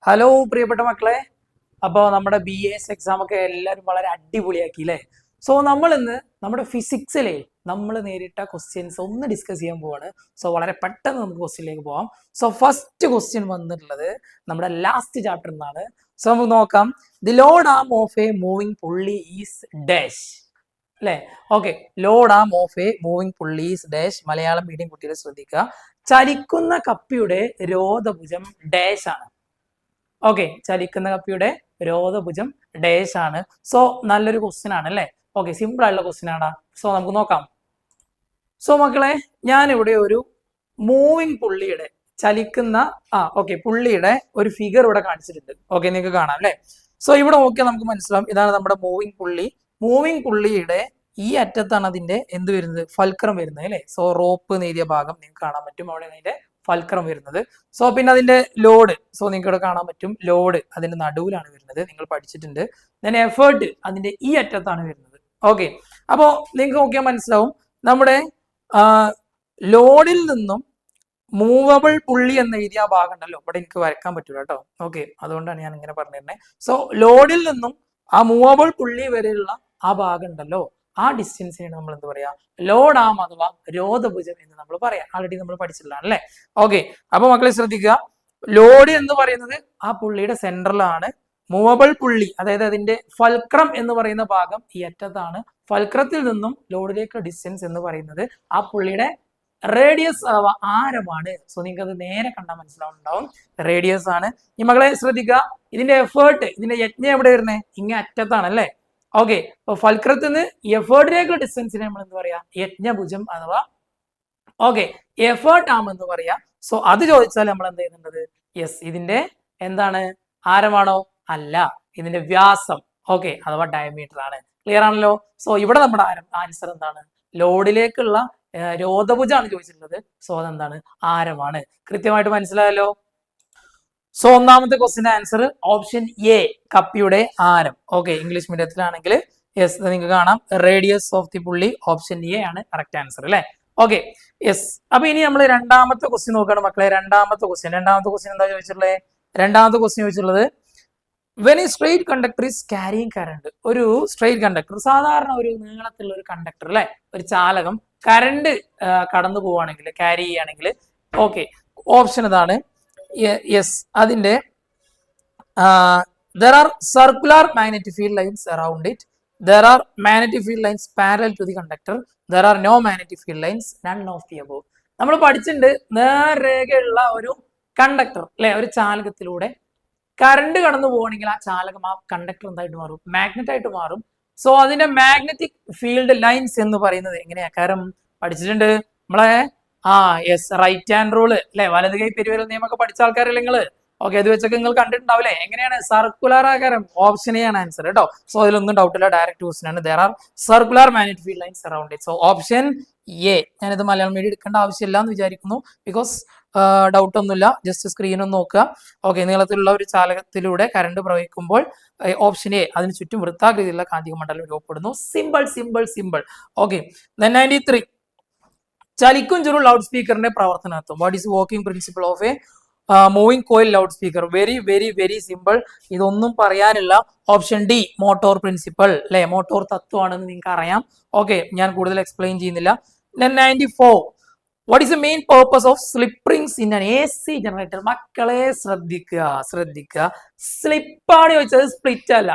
Hello പ്രിയപ്പെട്ട മക്കളെ, അപ്പോൾ നമ്മുടെ BAS എക്സാം ഒക്കെ എല്ലാവരും വളരെ അടിപൊളിയാക്കി അല്ലേ? സോ നമ്മൾ ഇന്ന് നമ്മുടെ ഫിസിക്സിലെ നമ്മൾ നേരിട്ട ക്വസ്റ്റ്യൻസ് ഒന്ന് ഡിസ്കസ് ചെയ്യാൻ പോവാണ്. സോ വളരെ പെട്ടെന്ന് നമുക്ക് ക്വസ്റ്റ്യനിലേക്ക് പോവാം. സോ ഫസ്റ്റ് ക്വസ്റ്റ്യൻ വന്നിട്ടുള്ളത് നമ്മുടെ ലാസ്റ്റ് ചാപ്റ്ററിൽ നിന്നാണ്. സോ നമുക്ക് നോക്കാം. The load am of A moving പുള്ളി ഈസ് ഡാഷ് അല്ലേ? Okay, load am of A moving പുള്ളി ഈസ് ഡാഷ്. മലയാളം മീഡിയം കുട്ടികളെ ശ്രദ്ധിക്കുക. ചലിക്കുന്ന കപ്പിയുടെ രോധഭുജം ഡാഷ് ആണ്. ഓക്കെ, ചലിക്കുന്ന കപ്പിയുടെ രോധഭുജം ഡാഷ് ആണ്. സോ നല്ലൊരു ക്വസ്റ്റ്യൻ ആണ് അല്ലേ? ഓക്കെ, സിമ്പിൾ ആയിട്ടുള്ള ക്വസ്റ്റ്യൻ ആണ്. സോ നമുക്ക് നോക്കാം. സോ മക്കളെ, ഞാനിവിടെ ഒരു മൂവിങ് പുള്ളിയുടെ ചലിക്കുന്ന പുള്ളിയുടെ ഒരു ഫിഗർ ഇവിടെ കാണിച്ചിട്ടുണ്ട്. ഓക്കെ, നിങ്ങൾക്ക് കാണാം അല്ലേ? സോ ഇവിടെ നോക്കിയാൽ നമുക്ക് മനസ്സിലാവും, ഇതാണ് നമ്മുടെ മൂവിങ് പുള്ളി. മൂവിങ് പുള്ളിയുടെ ഈ അറ്റത്താണ് അതിന്റെ എന്ത് വരുന്നത്, ഫൽക്രം വരുന്നത് അല്ലേ? സോ റോപ്പ് നേരിയ ഭാഗം നിങ്ങൾക്ക് കാണാൻ പറ്റും, അവിടെ അതിന്റെ ഫൽക്രം വരുന്നത്. സോ പിന്നെ അതിന്റെ ലോഡ്, സോ നിങ്ങൾക്ക് ഇവിടെ കാണാൻ പറ്റും, ലോഡ് അതിന്റെ നടുവിലാണ് വരുന്നത്, നിങ്ങൾ പഠിച്ചിട്ടുണ്ട്. ദെൻ എഫേർട്ട് അതിന്റെ ഈ അറ്റത്താണ് വരുന്നത്. ഓക്കെ, അപ്പോ നിങ്ങൾക്ക് നോക്കിയാൽ മനസ്സിലാവും, നമ്മുടെ ലോഡിൽ നിന്നും മൂവബിൾ പുള്ളി എന്ന് എഴുതിയ ഭാഗം ഉണ്ടല്ലോ, ഇവിടെ എനിക്ക് വരക്കാൻ പറ്റൂല കേട്ടോ. ഓക്കെ, അതുകൊണ്ടാണ് ഞാൻ ഇങ്ങനെ പറഞ്ഞിരുന്നത്. സോ ലോഡിൽ നിന്നും ആ മൂവബിൾ പുള്ളി വരെയുള്ള ആ ഭാഗം ഉണ്ടല്ലോ, ആ ഡിസ്റ്റൻസിനാണ് നമ്മൾ എന്ത് പറയാ, ലോഡ് ആം അഥവാ രോധഭുജം എന്ന് നമ്മൾ പറയാം. ആൾറെഡി നമ്മൾ പഠിച്ചിട്ടുള്ളതാണ് അല്ലേ? ഓക്കെ, അപ്പൊ മക്കളെ ശ്രദ്ധിക്കുക, ലോഡ് എന്ന് പറയുന്നത് ആ പുള്ളിയുടെ സെൻട്രലാണ്. മൂവബിൾ പുള്ളി, അതായത് അതിന്റെ ഫൽക്രം എന്ന് പറയുന്ന ഭാഗം ഈ അറ്റത്താണ്. ഫൽക്രത്തിൽ നിന്നും ലോഡിലേക്കുള്ള ഡിസ്റ്റൻസ് എന്ന് പറയുന്നത് ആ പുള്ളിയുടെ റേഡിയസ് അഥവാ ആരമാണ്. സോ നിങ്ങൾക്ക് അത് നേരെ കണ്ടാൽ മനസ്സിലാവുന്നുണ്ടാവും, റേഡിയസ് ആണ്. ഈ മക്കളെ ശ്രദ്ധിക്കുക, ഇതിന്റെ എഫേർട്ട്, ഇതിന്റെ യജ്ഞം എവിടെ വരുന്നത്, ഇങ്ങനെ അറ്റത്താണ് അല്ലേ? ഓക്കെ, അപ്പൊ ഫൽക്രത്തിൽ നിന്ന് എഫേർട്ടിലേക്കുള്ള ഡിസ്റ്റൻസിനെ നമ്മൾ എന്ത് പറയാ, യജ്ഞഭുജം അഥവാ എഫേർട്ട് ആം എന്ന് പറയാ. സോ അത് ചോദിച്ചാൽ നമ്മൾ എന്ത് ചെയ്യുന്നുണ്ടത്, യെസ്, ഇതിന്റെ എന്താണ്, ആരമാണോ? അല്ല, ഇതിന്റെ വ്യാസം. ഓക്കെ, അഥവാ ഡയമീറ്റർ ആണ്. ക്ലിയർ ആണല്ലോ? സോ ഇവിടെ നമ്മുടെ ആൻസർ എന്താണ്, ലോഡിലേക്കുള്ള രോധഭുജാണ് ചോദിച്ചിട്ടുള്ളത്. സോ അതെന്താണ്, ആരമാണ്. കൃത്യമായിട്ട് മനസ്സിലായല്ലോ? സോ ഒന്നാമത്തെ ക്വസ്റ്റിന്റെ ആൻസർ ഓപ്ഷൻ എ, കപ്പിയുടെ ആരം. ഓക്കെ, ഇംഗ്ലീഷ് മീഡിയത്തിലാണെങ്കിൽ യെസ്, നിങ്ങൾക്ക് കാണാം, റേഡിയസ് ഓഫ് ദി പുള്ളി. ഓപ്ഷൻ എ ആണ് കറക്റ്റ് ആൻസർ അല്ലെ? Okay, yes. അപ്പൊ ഇനി നമ്മൾ രണ്ടാമത്തെ ക്വസ്റ്റ്യൻ നോക്കണം മക്കളെ. രണ്ടാമത്തെ ക്വസ്റ്റ്യൻ എന്താ ചോദിച്ചിട്ടുള്ളത്? രണ്ടാമത്തെ ക്വസ്റ്റ്യൻ ചോദിച്ചിട്ടുള്ളത്, വെൻ ഈ straight conductor is carrying current. ഒരു സ്ട്രെയിറ്റ് കണ്ടക്ടർ, സാധാരണ ഒരു നീളത്തിലുള്ള ഒരു കണ്ടക്ടർ അല്ലെ, ഒരു ചാലകം കറണ്ട് കടന്നു പോവുകയാണെങ്കിൽ, ക്യാരി ചെയ്യുകയാണെങ്കിൽ, ഓക്കെ, ഓപ്ഷൻ ഇതാണ്. യെസ്, അതിന്റെ there are circular magnetic field lines around it, there are magnetic field lines parallel to the conductor, there are no magnetic field lines, none of the above. നമ്മൾ പഠിച്ചിട്ടുണ്ട്, നേർരേഖയുള്ള ഒരു conductor അല്ലെ, ഒരു ചാലകത്തിലൂടെ current കടന്നു പോവുകയാണെങ്കിൽ ആ ചാലകം, ആ കണ്ടക്ടർ എന്തായിട്ട് മാറും, മാഗ്നറ്റ് ആയിട്ട് മാറും. സോ അതിന്റെ മാഗ്നറ്റിക് ഫീൽഡ് ലൈൻസ് എന്ന് പറയുന്നത് എങ്ങനെയാ, കാരണം പഠിച്ചിട്ടുണ്ട് നമ്മളെ യെസ്, റൈറ്റ് ഹാൻഡ് റൂള് അല്ലെ, വലത് കൈ പെരുവിരൽ നിയമമൊക്കെ പഠിച്ച ആൾക്കാരല്ലേ നിങ്ങള്? ഓക്കെ, അത് വെച്ചൊക്കെ നിങ്ങൾ കണ്ടിട്ടുണ്ടാവില്ലേ? എങ്ങനെയാണ്, സർക്കുലർ ആകാരം. ഓപ്ഷൻ എ ആണ് ആൻസർ കേട്ടോ. സോ അതിലൊന്നും ഡൗട്ട് ഇല്ല, ഡയറക്റ്റ് ക്വസ്റ്റ്യൻ ആണ്. there are circular magnetic field lines around it. So option A. ഞാനിത് മലയാളം മീഡിയം എടുക്കേണ്ട ആവശ്യമില്ല എന്ന് വിചാരിക്കുന്നു, ബിക്കോസ് ഡൗട്ട് ഒന്നുമില്ല, ജസ്റ്റ് സ്ക്രീൻ ഒന്ന് നോക്കുക. ഓക്കെ, നീളത്തിലുള്ള ഒരു ചാലകത്തിലൂടെ കറണ്ട് പ്രവഹിക്കുമ്പോൾ ഓപ്ഷൻ എ, അതിന് ചുറ്റും വൃത്താകൃതിയിലുള്ള കാന്തിക മണ്ഡലം രൂപപ്പെടുന്നു. Simple simple simple. ഓക്കെ, 93, ചലിക്കും ചുരുൾ ലൗഡ് സ്പീക്കറിന്റെ പ്രവർത്തനത്വം. What is working principle of A moving coil loud speaker? Very very very simple, ഇതൊന്നും പറയാനില്ല. ഓപ്ഷൻ ഡി, മോട്ടോർ പ്രിൻസിപ്പൽ അല്ലെ, മോട്ടോർ തത്വമാണെന്ന് നിങ്ങൾക്ക് അറിയാം. ഓക്കെ, ഞാൻ കൂടുതൽ എക്സ്പ്ലെയിൻ ചെയ്യുന്നില്ല. 94, what is the main purpose of slip rings in an AC generator? മക്കളെ ശ്രദ്ധിക്കുക, സ്ലിപ്പാണ് ചോദിച്ചത്, സ്പ്ലിറ്റ് അല്ല.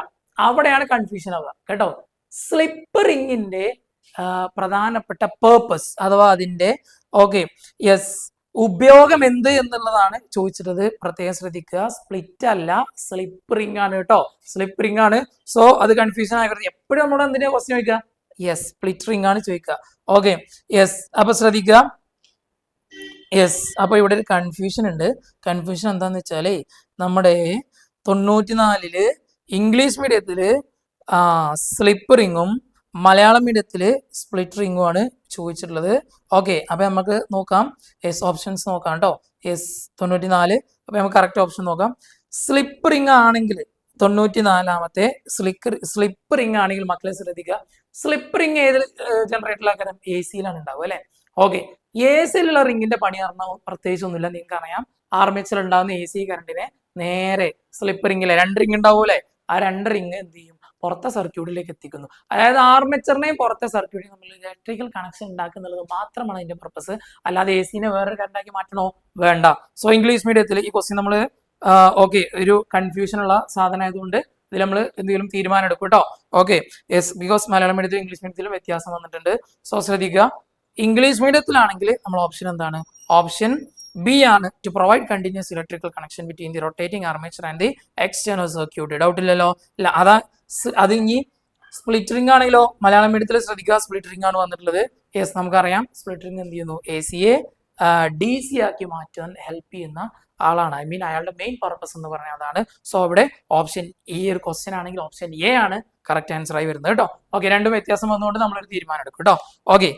അവിടെയാണ് കൺഫ്യൂഷൻ ആവുക കേട്ടോ. സ്ലിപ്പ് റിംഗിന്റെ പ്രധാനപ്പെട്ട പേർപ്പസ് അഥവാ അതിന്റെ യെസ്, ഉപയോഗം എന്ത് എന്നുള്ളതാണ് ചോദിച്ചിട്ടത്. പ്രത്യേകം ശ്രദ്ധിക്കുക, സ്പ്ലിറ്റ് അല്ല, സ്ലിപ്പ് റിംഗ് ആണ് കേട്ടോ, സ്ലിപ്പ് റിംഗ് ആണ്. സോ അത് കൺഫ്യൂഷൻ ആകരുത്. എപ്പോഴും നമ്മൾ എന്തിനാ ക്വസ്റ്റ്യൻ ചോദിക്കുക, യെസ്, സ്പ്ലിറ്റ് റിംഗ് ആണ് ചോദിക്കുക. ഓക്കെ, യെസ്, അപ്പൊ ശ്രദ്ധിക്കുക. യെസ്, അപ്പൊ ഇവിടെ ഒരു കൺഫ്യൂഷൻ ഉണ്ട്. കൺഫ്യൂഷൻ എന്താന്ന് വെച്ചാലേ, നമ്മുടെ 94 ഇംഗ്ലീഷ് മീഡിയത്തില് സ്ലിപ്പ് റിംഗും മലയാളം മീഡിയത്തില് സ്പ്ലിറ്റ് റിംഗും ആണ് ചോദിച്ചിട്ടുള്ളത്. ഓക്കെ, അപ്പൊ നമുക്ക് നോക്കാം, യെസ്, ഓപ്ഷൻസ് നോക്കാം കേട്ടോ. യെസ്, 94. അപ്പൊ നമുക്ക് കറക്റ്റ് ഓപ്ഷൻ നോക്കാം. സ്ലിപ്പ് റിംഗ് ആണെങ്കിൽ 94ാമത്തെ സ്ലിപ്പ് റിംഗ് ആണെങ്കിൽ മക്കളെ ശ്രദ്ധിക്കുക, സ്ലിപ്പ് റിംഗ് ഏത് ജനറേറ്ററിലാക്കാനും AC-യിലാണ് ഉണ്ടാവുക അല്ലെ? ഓക്കെ, AC-യിലുള്ള റിംഗിന്റെ പണി പറഞ്ഞാൽ പ്രത്യേകിച്ച് ഒന്നുമില്ല, നിങ്ങൾക്ക് അറിയാം. ആർമേച്ചർ ഉണ്ടാകുന്ന AC കറണ്ടിനെ നേരെ സ്ലിപ്പ് റിംഗിലെ 2 റിംഗ് ഉണ്ടാവൂലേ, ആ 2 റിംഗ് എന്ത് ചെയ്യും, പുറത്തെ സർക്യൂട്ടിലേക്ക് എത്തിക്കുന്നു. അതായത് ആർമേച്ചറിനെയും പുറത്തെ സർക്യൂട്ടിനെയും നമ്മൾ ഇലക്ട്രിക്കൽ കണക്ഷൻ ഉണ്ടാക്കുന്നുള്ളത് മാത്രമാണ് അതിന്റെ പർപ്പസ്. അല്ലാതെ എ സിനെ വേറൊരു കറണ്ടാക്കി മാറ്റണോ, വേണ്ട. സോ ഇംഗ്ലീഷ് മീഡിയത്തിൽ ഈ ക്വസ്റ്റ്യൻ നമ്മൾ ഓക്കെ ഒരു കൺഫ്യൂഷൻ ഉള്ള സാധനം ആയതുകൊണ്ട് ഇതിൽ നമ്മൾ എന്തെങ്കിലും തീരുമാനം എടുക്കും കേട്ടോ. ഓക്കെ യെസ്, ബിക്കോസ് മലയാളം മീഡിയത്തിലും ഇംഗ്ലീഷ് മീഡിയത്തിലും വ്യത്യാസം വന്നിട്ടുണ്ട്. സോ ശ്രദ്ധിക്കുക, ഇംഗ്ലീഷ് മീഡിയത്തിലാണെങ്കിൽ നമ്മൾ ഓപ്ഷൻ എന്താണ്, ഓപ്ഷൻ ബി ആണ്, to provide continuous electrical connection between the rotating armature and the external circuit. Doubt ഇല്ലല്ലോ. ഇല്ല, അത് ഇനി സ്പ്ലിറ്റ് റിംഗ് ആണെങ്കിലോ, മലയാളം മീഡിയത്തിൽ ശ്രദ്ധിക്കുക സ്പ്ലിറ്റ് റിംഗ് ആണ് വന്നിട്ടുള്ളത്. യെസ്, നമുക്കറിയാം സ്പ്ലിറ്റ് റിംഗ് എന്ത് ചെയ്യുന്നു, എ സിയെ ഡി സി ആക്കി മാറ്റാൻ ഹെൽപ്പ് ചെയ്യുന്ന ആളാണ്. ഐ മീൻ അയാളുടെ മെയിൻ പർപ്പസ് എന്ന് പറഞ്ഞാൽ അതാണ്. സോ അവിടെ ഓപ്ഷൻ ഈ ഒരു ക്വസ്റ്റ്യൻ ആണെങ്കിൽ ഓപ്ഷൻ എ ആണ് കറക്റ്റ് ആൻസർ ആയി വരുന്നത് കേട്ടോ. ഓക്കെ, രണ്ടും വ്യത്യാസം വന്നുകൊണ്ട് നമ്മളൊരു തീരുമാനം എടുക്കും കേട്ടോ. ഓക്കെ,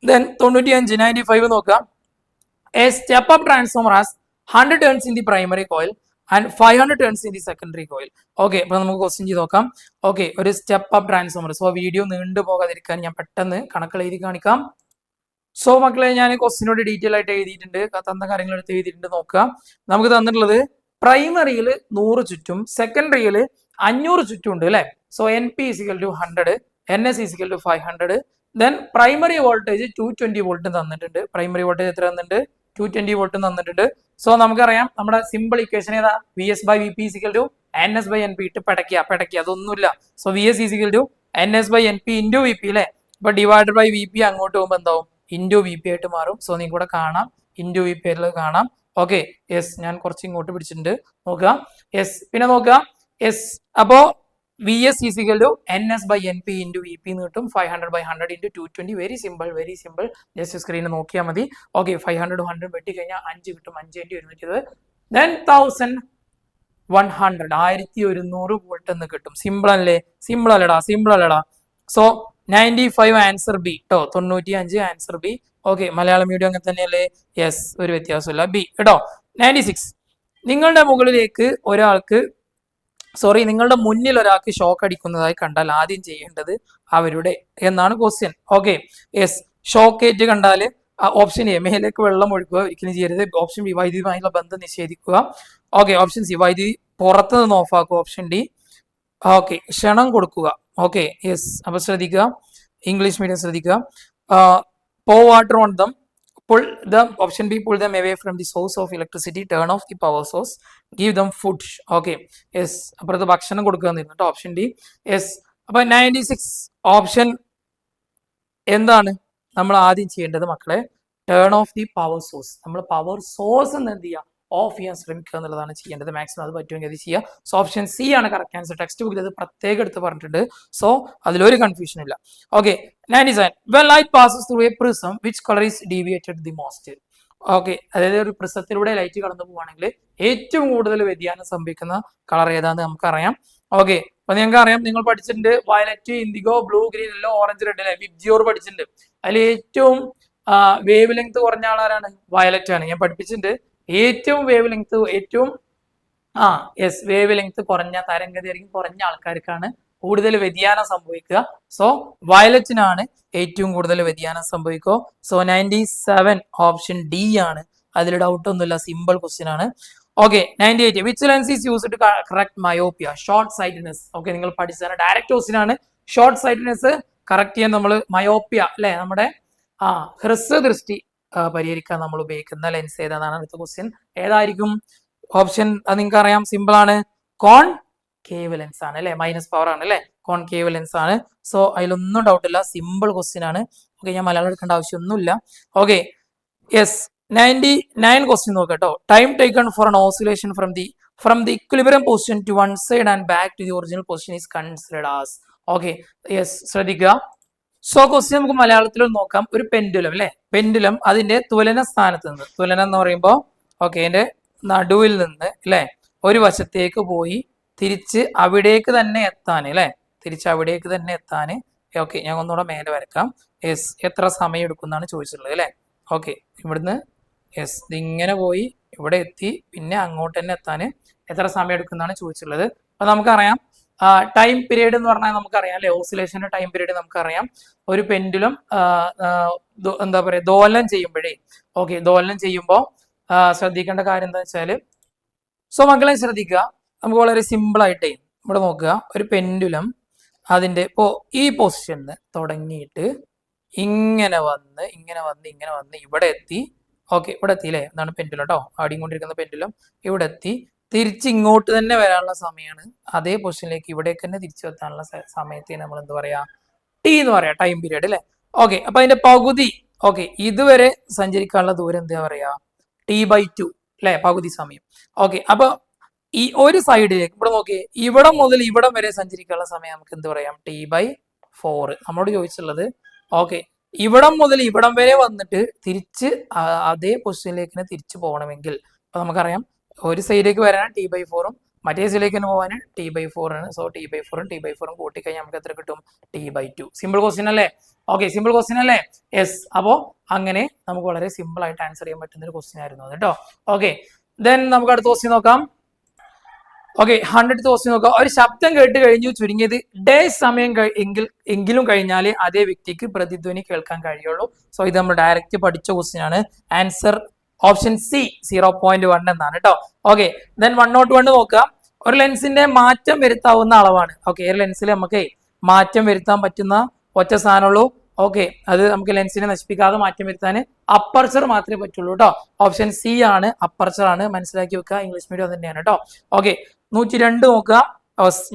ദെൻ 95 95 നോക്കാം. A step-up transformer has 100 turns in the primary coil and 500 turns in the secondary coil. Okay, അപ്പൊ നമുക്ക് ക്വസ്റ്റ്യൻ ചെയ്ത് നോക്കാം. ഓക്കെ, ഒരു step up transformer. So video നീണ്ടു പോകാതിരിക്കാൻ ഞാൻ പെട്ടെന്ന് കണക്കുകൾ എഴുതി കാണിക്കാം. സോ മക്കളെ, ഞാൻ ക്വസ്റ്റ്യനോട് ഡീറ്റെയിൽ ആയിട്ട് എഴുതിയിട്ടുണ്ട്, തന്ന കാര്യങ്ങൾ എടുത്ത് എഴുതിയിട്ടുണ്ട്. നോക്കുക, നമുക്ക് തന്നിട്ടുള്ളത് പ്രൈമറിയിൽ 100 ചുറ്റും സെക്കൻഡറിയിൽ 500 ചുറ്റും ഉണ്ട് അല്ലെ. So N P is equal to 100, N S is equal to 500. Then primary voltage 220 volt തന്നിട്ടുണ്ട്. പ്രൈമറി വോൾട്ടേജ് എത്ര തന്നിട്ടുണ്ട്, 220 വോൾട്ട് തന്നിട്ടുണ്ട്. സോ നമുക്കറിയാം നമ്മുടെ സിമ്പിൾ ഇക്വേഷൻ ഏതാ, V S by V P is equal to N S by N P. ഇട്ട് പെടക്കുക അതൊന്നുമില്ല. So V S is equal to N S by N P into V P അല്ലെ. ഇപ്പൊ ഡിവൈഡഡ് ബൈ വി പി അങ്ങോട്ട് പോകുമ്പോൾ എന്താവും, into V P ആയിട്ട് മാറും. സോ നിങ്ങൾക്ക് ഇവിടെ കാണാം, ഇൻറ്റു വി പി ആയിട്ട് കാണാം. ഓക്കെ യെസ്, ഞാൻ കുറച്ച് ഇങ്ങോട്ട് പിടിച്ചിട്ടുണ്ട്. നോക്കുക യെസ്, പിന്നെ നോക്കുക യെസ്, അപ്പോ V S is equal to N S by N P into V P എന്ന് കിട്ടും. 500 by 100 into 220. Very simple. Just സ്ക്രീനിൽ നോക്കിയാൽ മതി. ഓക്കെ, 500 100 വെട്ടി കഴിഞ്ഞാൽ 5 കിട്ടും. 5 ഇൻറ്റു 220. ദെൻ 1100 1100 വോൾട്ട് എന്ന് കിട്ടും. സിമ്പിൾ അല്ലടാ. സോ 95 ആൻസർ ബി കേട്ടോ. 95 answer B. Okay, Malayalam medium അങ്ങനെ തന്നെയല്ലേ. യെസ്, ഒരു വ്യത്യാസമില്ല, ബി കേട്ടോ. 96, നിങ്ങളുടെ മുന്നിൽ ഒരാൾക്ക് ഷോക്ക് അടിക്കുന്നതായി കണ്ടാൽ ആദ്യം ചെയ്യേണ്ടത് അവരുടെ എന്നാണ് ക്വസ്റ്റ്യൻ. ഓക്കെ യെസ്, ഷോക്ക് ഏറ്റ് കണ്ടാൽ ഓപ്ഷൻ എ മേലേക്ക് വെള്ളം ഒഴുക്കുക, ഒരിക്കലും ചെയ്യരുത്. ഓപ്ഷൻ ബി വൈദ്യുതിയുമായുള്ള ബന്ധം നിഷേധിക്കുക. ഓക്കെ, ഓപ്ഷൻ സി വൈദ്യുതി പുറത്തു നിന്ന് ഓഫാക്കുക. ഓപ്ഷൻ ഡി ഓക്കെ ക്ഷണം കൊടുക്കുക. ഓക്കെ യെസ്, അപ്പൊ ശ്രദ്ധിക്കുക, ഇംഗ്ലീഷ് മീഡിയം ശ്രദ്ധിക്കുക. pour water on them, pull them, option B, pull them away from the source of electricity, turn off the power source, give them food. Okay yes, അപ്പുറത്ത് ഭക്ഷണം കൊടുക്കുക കേട്ടോ. Option D yes. അപ്പൊ 96 option എന്താണ് നമ്മൾ ആദ്യം ചെയ്യേണ്ടത് മക്കളെ, turn of the power source. നമ്മൾ പവർ സോഴ്സ് എന്ന് എന്ത് ചെയ്യുക, ഓഫ് ചെയ്യാൻ ശ്രമിക്കുക എന്നുള്ളതാണ് ചെയ്യേണ്ടത്. മാക്സിമം അത് പറ്റുമെങ്കിൽ അത് ചെയ്യുക. സോ ഓപ്ഷൻ സി ആണ് കറക്റ്റ് ആൻസർ. ടെക്സ്റ്റ് ബുക്കിൽ അത് പ്രത്യേകം എടുത്ത് പറഞ്ഞിട്ടുണ്ട്. സോ അതിലൊരു കൺഫ്യൂഷൻ ഇല്ല. Okay 97, when light passes through a prism, which color is deviated the most? Okay, അതായത് ഒരു പ്രിസത്തിലൂടെ ലൈറ്റ് കടന്നു പോവുകയാണെങ്കിൽ ഏറ്റവും കൂടുതൽ വ്യതിയാനം സംഭവിക്കുന്ന കളർ ഏതാന്ന് നമുക്കറിയാം. ഓക്കെ, അപ്പൊ നിങ്ങൾക്ക് അറിയാം, നിങ്ങൾ പഠിച്ചിട്ടുണ്ട് violet, IndiGo, blue, green, yellow, orange, red അല്ലെ, വിബ്ജിയോർ പഠിച്ചിട്ടുണ്ട്. അതിൽ ഏറ്റവും വേവ് ലെങ്ത് കുറഞ്ഞ ആളാരാണ്, വയലറ്റ് ആണ്. ഞാൻ പഠിപ്പിച്ചിട്ടുണ്ട് ഏറ്റവും വേവ് ലെങ്ത് വേവ് ലെങ്ത് കുറഞ്ഞ തരംഗദൈർഘ്യം കുറഞ്ഞ ആൾക്കാർക്കാണ് കൂടുതൽ വ്യതിയാനം സംഭവിക്കുക. സോ വയലറ്റിനാണ് ഏറ്റവും കൂടുതൽ വ്യതിയാനം സംഭവിക്കുക. സോ 97 ഓപ്ഷൻ ഡി ആണ്, അതിൽ ഡൗട്ട് ഒന്നുമില്ല, സിമ്പിൾ ക്വസ്റ്റ്യൻ ആണ്. Okay 98, which lens is used to correct myopia, short sightedness. Okay, നിങ്ങൾ പഠിച്ചതാണ്, ഡയറക്റ്റ് ക്വസ്റ്റ്യൻ ആണ്. ഷോർട്ട് സൈറ്റ്നെസ് കറക്റ്റ് ചെയ്യാൻ നമ്മൾ മയോപ്പിയ അല്ലെ, നമ്മുടെ ഹ്രസ്വദൃഷ്ടി പരിഹരിക്കാൻ നമ്മൾ ഉപയോഗിക്കുന്ന ലെൻസ് ഏതാണെന്നാണ് അടുത്ത ക്വസ്റ്റ്യൻ. ഏതായിരിക്കും ഓപ്ഷൻ, അത് നിങ്ങൾക്ക് അറിയാം, സിമ്പിൾ ആണ്, കോൺകേവ് ലെൻസ് ആണ് അല്ലെ, മൈനസ് പവർ ആണ് അല്ലെ, കോൺകേവ് ലെൻസ് ആണ്. സോ അതിലൊന്നും ഡൗട്ട് ഇല്ല, സിമ്പിൾ ക്വസ്റ്റ്യൻ ആണ്. ഓക്കെ, ഞാൻ മലയാളം എടുക്കേണ്ട ആവശ്യമൊന്നുമില്ല. ഓക്കെ യെസ്, 99 ക്വസ്റ്റ്യൻ നോക്കട്ടോ. Time taken for an oscillation from the equilibrium position to one side and back to the original position is considered as. Okay yes, ശ്രദ്ധിക്കുക. So question നമുക്ക് മലയാളത്തിൽ നോക്കാം. ഒരു പെൻഡുലം അല്ലെ, പെൻഡുലം അതിന്റെ തുലന സ്ഥാനത്ത് നിന്ന്, തുലനം എന്ന് പറയുമ്പോൾ ഓക്കെ അതിന്റെ നടുവിൽ നിന്ന് അല്ലെ ഒരു വശത്തേക്ക് പോയി തിരിച്ച് അവിടേക്ക് തന്നെ എത്താൻ അല്ലെ, തിരിച്ച് അവിടേക്ക് തന്നെ എത്താൻ. ഓക്കെ, ഞാൻ ഒന്നുകൂടെ മേലെ വരക്കാം. യെസ്, എത്ര സമയം എടുക്കുന്നാണ് ചോദിച്ചിട്ടുള്ളത് അല്ലെ. ഓക്കെ, ഇവിടുന്ന് യെസ് ഇതിങ്ങനെ പോയി ഇവിടെ എത്തി പിന്നെ അങ്ങോട്ട് തന്നെ എത്താൻ എത്ര സമയം എടുക്കുന്നാണ് ചോദിച്ചിട്ടുള്ളത്. അപ്പൊ നമുക്കറിയാം ടൈം പീരീഡ് എന്ന് പറഞ്ഞാൽ നമുക്കറിയാം അല്ലെ, ഓസിലേഷന്റെ ടൈം പീരീഡ് നമുക്കറിയാം. ഒരു പെൻഡുലം എന്താ പറയുക, ദോലനം ചെയ്യുമ്പോഴേ, ഓക്കെ ദോലനം ചെയ്യുമ്പോൾ ശ്രദ്ധിക്കേണ്ട കാര്യം എന്താ വെച്ചാൽ സോ മക്കളെ ശ്രദ്ധിക്കുക, നമുക്ക് വളരെ സിമ്പിൾ ആയിട്ടേ ഇവിടെ നോക്കുക, ഒരു പെൻഡുലം അതിൻ്റെ ഇപ്പോൾ ഈ പൊസിഷനിൽ തുടങ്ങിയിട്ട് ഇങ്ങനെ വന്ന് ഇവിടെ എത്തി. ഓക്കെ, ഇവിടെ എത്തിയില്ലേ, എന്താണ് പെൻഡുലം കേട്ടോ, ആടിക്കൊണ്ടിരിക്കുന്ന പെൻഡുലം ഇവിടെ എത്തി. തിരിച്ച് ഇങ്ങോട്ട് തന്നെ വരാനുള്ള സമയമാണ്, അതേ പൊസിഷനിലേക്ക് ഇവിടേക്ക് തന്നെ തിരിച്ചു എത്താനുള്ള സമയത്തിന് നമ്മൾ എന്ത് പറയാ, ടി എന്ന് പറയാം, ടൈം പീരീഡ് അല്ലേ. ഓക്കെ, അപ്പൊ അതിന്റെ പകുതി, ഓക്കെ, ഇതുവരെ സഞ്ചരിക്കാനുള്ള ദൂരം എന്താ പറയാ, T/2 അല്ലെ, പകുതി സമയം. ഓക്കെ, അപ്പൊ ഈ ഒരു സൈഡിലേക്ക് ഇവിടെ നോക്കിയേ, ഇവിടെ മുതൽ ഇവിടം വരെ സഞ്ചരിക്കാനുള്ള സമയം നമുക്ക് എന്ത് പറയാം, T/4. നമ്മളോട് ചോദിച്ചുള്ളത് ഓക്കെ, ഇവിടം മുതൽ ഇവിടം വരെ വന്നിട്ട് തിരിച്ച് അതേ പൊസിഷനിലേക്ക് തിരിച്ചു പോകണമെങ്കിൽ അപ്പൊ നമുക്കറിയാം ഒരു സൈഡിലേക്ക് വരാൻ T/4 മറ്റേ സൈഡിലേക്ക് തന്നെ പോകാൻ T/4 ആണ്. സോ T/4 കൂട്ടിക്കഴിഞ്ഞാൽ നമുക്ക് എത്ര കിട്ടും, T/2. സിമ്പിൾ ക്വസ്റ്റ്യൻ അല്ലേ. ഓക്കെ, സിമ്പിൾ ക്വസ്റ്റ്യൻ അല്ലേ. യെസ്, അപ്പോ അങ്ങനെ നമുക്ക് വളരെ സിമ്പിൾ ആയിട്ട് ആൻസർ ചെയ്യാൻ പറ്റുന്ന ഒരു ക്വസ്റ്റ്യൻ ആയിരുന്നു അത് കേട്ടോ. ഓക്കെ, ദെൻ നമുക്ക് അടുത്ത ക്വസ്റ്റ്യൻ നോക്കാം. ഓക്കെ, 100th ക്വസ്റ്റ്യൻ നോക്കാം. ഒരു ശബ്ദം കേട്ട് കഴിഞ്ഞു ചുരുങ്ങിയത് ഡേ സമയം എങ്കിലും കഴിഞ്ഞാൽ അതേ വ്യക്തിക്ക് പ്രതിധ്വനി കേൾക്കാൻ കഴിയുള്ളൂ. സോ ഇത് നമ്മൾ ഡയറക്റ്റ് പഠിച്ച ക്വസ്റ്റ്യൻ ആണ്. ആൻസർ ഓപ്ഷൻ സി 0.1 എന്നാണ് കേട്ടോ. ഓക്കെ, ദെൻ 101 നോക്കുക. ഒരു ലെൻസിന്റെ മാറ്റം വരുത്താവുന്ന അളവാണ്. ഓക്കെ, ഒരു ലെൻസിൽ നമുക്ക് മാറ്റം വരുത്താൻ പറ്റുന്ന ഒറ്റ സാധനമുള്ളൂ. ഓക്കെ, അത് നമുക്ക് ലെൻസിനെ നശിപ്പിക്കാതെ മാറ്റം വരുത്താൻ അപ്പർച്ചർ മാത്രമേ പറ്റുള്ളൂ കേട്ടോ. ഓപ്ഷൻ സി ആണ്, അപ്പർച്ചർ ആണ്, മനസ്സിലാക്കി വെക്കുക. ഇംഗ്ലീഷ് മീഡിയം തന്നെയാണ് കേട്ടോ. ഓക്കെ, 102 നോക്കുക.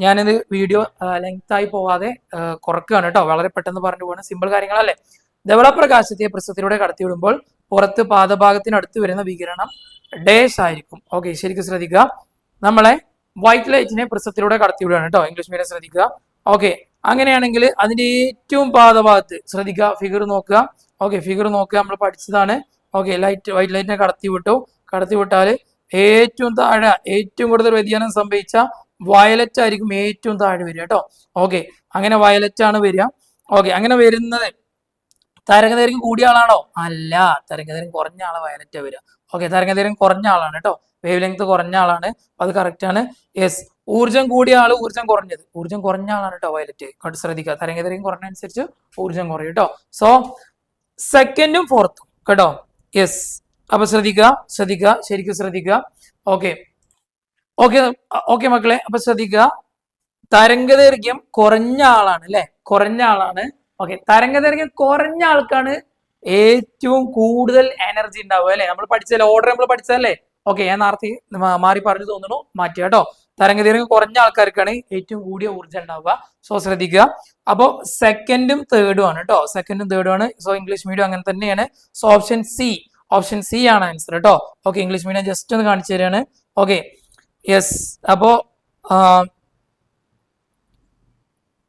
ഞാനിത് വീഡിയോ ലെങ്ത് ആയി പോവാതെ കുറക്കുകയാണ് കേട്ടോ, വളരെ പെട്ടെന്ന് പറഞ്ഞു പോകണം, സിമ്പിൾ കാര്യങ്ങളല്ലേ. ധവളപ്രകാശത്തെ പ്രിസത്തിലൂടെ കടത്തിവിടുമ്പോൾ പുറത്ത് പാദഭാഗത്തിനടുത്ത് വരുന്ന വികിരണം ഡേഷ് ആയിരിക്കും. ഓക്കെ, ശരിക്കും ശ്രദ്ധിക്കുക, നമ്മളെ വൈറ്റ് ലൈറ്റിനെ പ്രിസത്തിലൂടെ കടത്തിവിടുകയാണ് കേട്ടോ, ഇംഗ്ലീഷ് മീഡിയം ശ്രദ്ധിക്കുക. ഓക്കെ, അങ്ങനെയാണെങ്കിൽ അതിന്റെ ഏറ്റവും പാദഭാഗത്ത് ശ്രദ്ധിക്കുക, ഫിഗർ നോക്കുക. ഓക്കെ, ഫിഗർ നോക്കുക, നമ്മൾ പഠിച്ചതാണ്. ഓക്കെ, വൈറ്റ് ലൈറ്റിനെ കടത്തിവിട്ടാൽ ഏറ്റവും താഴെ ഏറ്റവും കൂടുതൽ വ്യതിയാനം സംഭവിച്ച വയലറ്റ് ആയിരിക്കും ഏറ്റവും താഴെ വരിക കേട്ടോ. ഓക്കെ, അങ്ങനെ വയലറ്റ് ആണ് വരിക. ഓക്കെ, അങ്ങനെ വരുന്നത് തരംഗദൈർഘ്യം കൂടിയ ആളാണോ? അല്ല, തരംഗദൈർഘ്യം കുറഞ്ഞ ആളെ വയലറ്റ് വരിക. ഓക്കെ, തരംഗദൈർഘ്യം കുറഞ്ഞ ആളാണ് കേട്ടോ, വേവ് ലെങ്ത് കുറഞ്ഞ ആളാണ്, അത് കറക്റ്റ് ആണ്. യെസ്, ഊർജ്ജം കൂടിയ ആള് ഊർജ്ജം കുറഞ്ഞ ആളാണ് കേട്ടോ വയലറ്റ്. കണ്ട് ശ്രദ്ധിക്കുക, തരംഗദൈർഘ്യം കുറഞ്ഞ അനുസരിച്ച് ഊർജ്ജം കുറയും കേട്ടോ. സോ സെക്കൻഡും ഫോർത്തും കേട്ടോ. യെസ്, അപ്പൊ ശ്രദ്ധിക്കുക, ശരിക്കും ശ്രദ്ധിക്കുക. ഓക്കെ ഓക്കെ ഓക്കെ മക്കളെ, അപ്പൊ ശ്രദ്ധിക്കുക, തരംഗദൈർഘ്യം കുറഞ്ഞ ആളാണ് അല്ലെ, കുറഞ്ഞ ആളാണ്. ഓക്കെ, തരംഗദൈർഘ്യം കുറഞ്ഞ ആൾക്കാണ് ഏറ്റവും കൂടുതൽ എനർജി ഉണ്ടാവുക അല്ലെ. നമ്മൾ പഠിച്ചല്ലേ, ഓർഡർ നമ്മൾ പഠിച്ചതല്ലേ. ഓക്കെ, ഞാൻ നേരത്തെ മാറി പറഞ്ഞു തോന്നുന്നു, മാറ്റി കേട്ടോ. തരംഗദൈർഘ്യം കുറഞ്ഞ ആൾക്കാർക്കാണ് ഏറ്റവും കൂടിയ ഊർജ്ജം ഉണ്ടാവുക. സോ ശ്രദ്ധിക്കുക, അപ്പോൾ സെക്കൻഡും തേർഡും ആണ് കേട്ടോ, സെക്കൻഡും തേർഡും ആണ്. സോ ഇംഗ്ലീഷ് മീഡിയം അങ്ങനെ തന്നെയാണ്. സോ ഓപ്ഷൻ സി ആണ് ആൻസർ കേട്ടോ. ഓക്കെ, ഇംഗ്ലീഷ് മീഡിയം ജസ്റ്റ് ഒന്ന് കാണിച്ചു തരാണ്. ഓക്കെ, യെസ്, അപ്പോ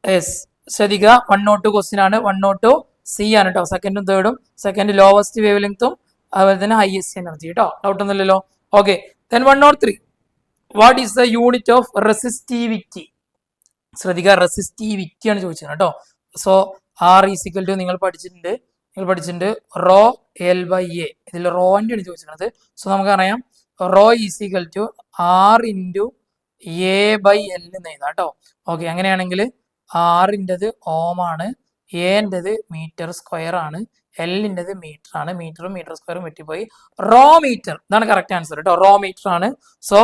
യെസ് ശ്രദ്ധിക്കുക, 102 ക്വസ്റ്റ്യൻ ആണ്. 102 സി ആണ് കേട്ടോ, സെക്കൻഡും തേർഡും. സെക്കൻഡ് ലോവസ്റ്റ് വേവ് ലെങ്ത്തും അതുപോലെ തന്നെ ഹൈയസ്റ്റ് എനർജി കേട്ടോ, ഡൗട്ട് ഒന്നുമില്ലല്ലോ. Okay, then 103 what is the unit of resistivity. ശ്രദ്ധിക്കുക, റെസിസ്റ്റിവിറ്റി ആണ് ചോദിച്ചത് കേട്ടോ. സോ ആർ ഈസിക്കൽ ടു നിങ്ങൾ പഠിച്ചിട്ടുണ്ട് റോ L/A, ഇതിൽ റോന്റെ ആണ് ചോദിച്ചിട്ടുള്ളത്. സോ നമുക്കറിയാം raw is equal to R × A/L എന്ന് എഴുതാം കേട്ടോ. ഓക്കെ, അങ്ങനെയാണെങ്കിൽ ആറിൻ്റെത് ഓം ആണ്, എൻ്റെത് മീറ്റർ സ്ക്വയർ ആണ്, എല്ലിൻ്റെത് മീറ്റർ ആണ്. മീറ്ററും മീറ്റർ സ്ക്വയറും വെട്ടിപ്പോയി, റോ മീറ്റർ, ഇതാണ് കറക്റ്റ് ആൻസർ കേട്ടോ, റോ മീറ്റർ ആണ്. സോ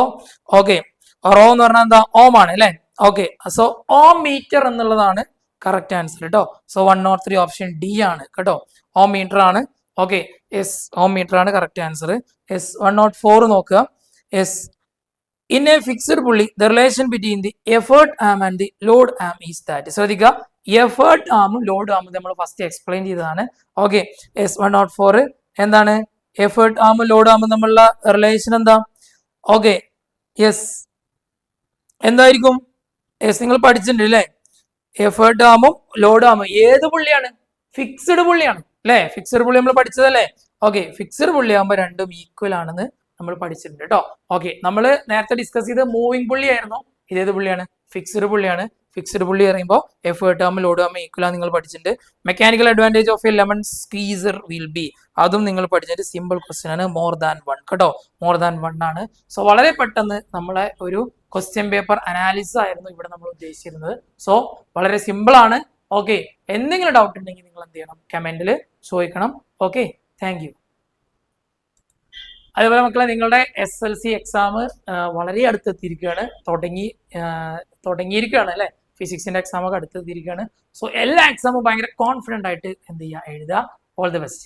ഓക്കെ, റോ എന്ന് പറഞ്ഞാൽ എന്താ, ഓം ആണ് അല്ലെ. ഓക്കെ, സോ ഓം മീറ്റർ എന്നുള്ളതാണ് കറക്റ്റ് ആൻസർ കേട്ടോ. സോ 103 ഓപ്ഷൻ ഡി ആണ് കേട്ടോ, ഓം മീറ്റർ ആണ്. ഓക്കെ, യെസ്, ഓം മീറ്റർ ആണ് കറക്റ്റ് ആൻസർ. യെസ്, 104 നോക്കുക. Yes, in a fixed pulley the relation between the effort arm and the load arm is that. ശ്രദ്ധിക്കുക, effort ആമും load ആമും നമ്മൾ first explain ചെയ്തതാണ്. Okay, yes, 104 എന്താണ്, effort ആമും load ആമും തമ്മിലുള്ള relation എന്താ? Okay, yes, എന്തായിരിക്കും? Yes, നിങ്ങൾ പഠിച്ചിട്ടുണ്ട് അല്ലേ, എഫേർട്ട് ആമും ലോഡ് ആമും ഏത് പുള്ളിയാണ്? ഫിക്സ്ഡ് പുള്ളിയാണ് അല്ലെ, ഫിക്സ്ഡ് പുള്ളി നമ്മൾ പഠിച്ചതല്ലേ. ഓക്കെ, ഫിക്സ്ഡ് പുള്ളി ആകുമ്പോൾ രണ്ടും ഈക്വൽ ആണെന്ന് നമ്മൾ പഠിച്ചിട്ടുണ്ട് കേട്ടോ. ഓക്കെ, നമ്മൾ നേരത്തെ ഡിസ്കസ് ചെയ്ത് മൂവിങ് പുള്ളി ആയിരുന്നു, ഇതേത് പുള്ളിയാണ്? ഫിക്സ്ഡ് പുള്ളിയാണ്. ഫിക്സ്ഡ് പുള്ളി പറയുമ്പോൾ എഫേർട്ട് ആകുമ്പോൾ ലോഡ് ആകുമ്പോൾ ഈക്വൽ ആണ് നിങ്ങൾ പഠിച്ചിട്ടുണ്ട്. Mechanical advantage of A lemon squeezer will be, അതും നിങ്ങൾ പഠിച്ചിട്ട് സിമ്പിൾ ക്വസ്റ്റ്യൻ ആണ്, മോർ ദാൻ 1 കേട്ടോ, മോർ ദാൻ 1 ആണ്. സോ വളരെ പെട്ടെന്ന് നമ്മളെ ഒരു ക്വസ്റ്റ്യൻ പേപ്പർ അനാലിസിസ് ആയിരുന്നു ഇവിടെ നമ്മൾ ഉദ്ദേശിച്ചിരുന്നത്. സോ വളരെ സിമ്പിൾ ആണ്. ഓക്കെ, എന്തെങ്കിലും ഡൗട്ട് ഉണ്ടെങ്കിൽ നിങ്ങൾ എന്ത് ചെയ്യണം, കമന്റിൽ ചോദിക്കണം. Okay, thank you. അതേപോലെ മക്കളെ നിങ്ങളുടെ SLC എക്സാം വളരെ അടുത്തെത്തിയിരിക്കുകയാണ്, തുടങ്ങിയിരിക്കുകയാണ് അല്ലെ. ഫിസിക്സിന്റെ എക്സാം ഒക്കെ അടുത്തെത്തിയിരിക്കുകയാണ്. സോ എല്ലാ എക്സാമും ഭയങ്കര കോൺഫിഡന്റ് ആയിട്ട് എന്ത് ചെയ്യുക, എഴുതുക. All the best.